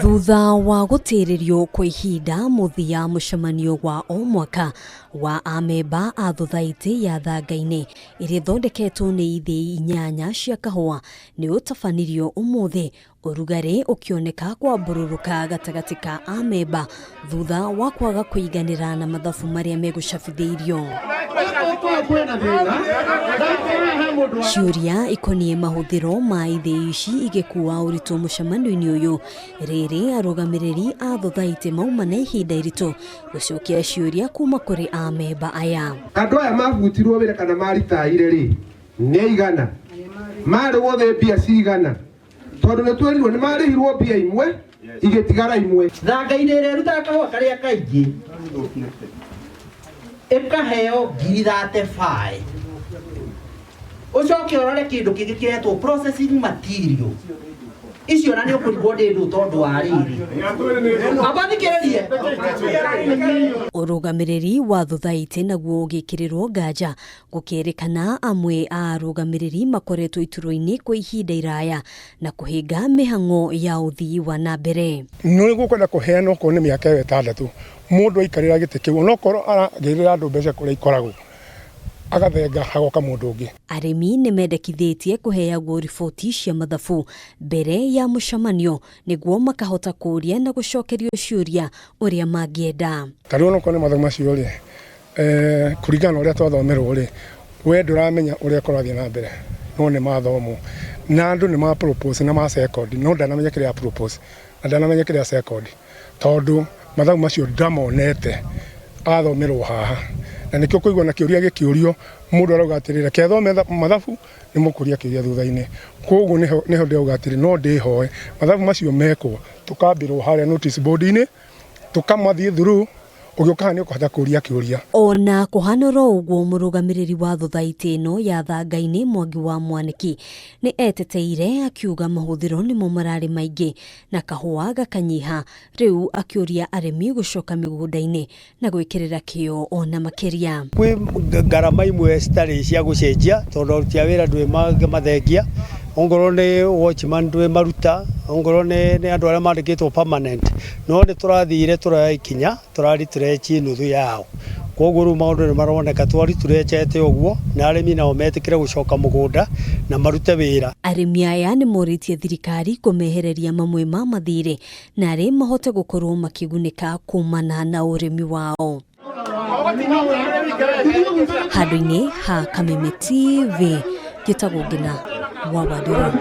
Thutha wa gutiririo kwa ihinda muthia mucemanio wa o mwaka wa amemba a thothaiti ya Thangaini iria ithondeketwo ni ithii inyanya cia kahua ni utabanirio umuthi urugari ukioneka kwa bururuka gatagati ka amemba thutha wa kwaga kuiganira na mathabu maria megucabithirio. Ciuria ikonie mahuthiro ma ithii ici igikuwa uritu mucemanio-ini uyu riri Urugamiriri a thothaiti mauma na ihinda iritu gucokia ciuria kuma kuri amemba aya. Andu aya mabutirwo wira kana maritaire ri ni igana mari wothe mbia cigana tondu ni twerirwo ni marihirwo mbia imwe igitigara imwe. Thanga-ini ruta kahua karia kaingi ikaheo 35 ucoke orore kindu kingi kiretwo processing material icio na ni ukurigwo ndi ndu tondu wa riri abathikiririe. Urugamiriri wa thothaiti naguo ugikirirwo nganja gukirikana amwe a Urugamiriri makoretwo ituro-ini kwa ihinda iraya na kuhinga mihango ya uthii wa nambere. No gukwenda kuheana ko ni miaka 6 mundu aikarira giti kiu no koro aragirira andu mbeca kuria ikoragwo agathenga hagoka mundu ungi. Arimi ni mendekithitie kuheagwo riboti cia mathabu mbere ya mucemanio niguo makahota kuria na gucokerio ciuria uria mangienda. Tariu no kone mathabu macio ri kuringana uria twathomerwo ri we nduramenya uria korathie na mbere no ni mathomo na andu ni ma propose na ma second no ndanamenya kiria propose na ndanamenya kiria second tondu mathabu macio ndamonete athomerwo haha na nikio kuigwa na kiuria gikiurio mundu arauga atirira kethome mathabu ni mukuria kiuria thutha-ini koguo niho ndauga atiri no ndihoe mathabu macio mekwo tukambirwo haria notice board-ini tukamathie through ugiukahani ukuhota kuria kiuria. Ona kuhanoro uguo Murugamiriri wa thothaiti ino ya Thangaini Mwangi wa Mwaniki ni eteteire akiuga mahuthiro ni mo marari maingi na kahua gakanyiha riu akiuria arimi gucoka migunda-ini na gwikirira kio ona makiria. Kwi garama imwe stari cia gucenjia tondu tia wira ndwe mathengia ongoro ni watchman ndwe maruta ongoro ni andu aria mandikitwo permanent no ni turathire turaikinya turaritire nuthu yao koguo ru maundu ni maroneka twariturechete uguo na arimi nao metikire gucoka mugunda na marute wira. Arimi aya ni moritie thirikari kumehereria mamwe ma mathire na ari mahote gukorwo makigunika kumana na urimi wao. Handu-ini ha Kameme TV gitagwo ngina wa Wadiro.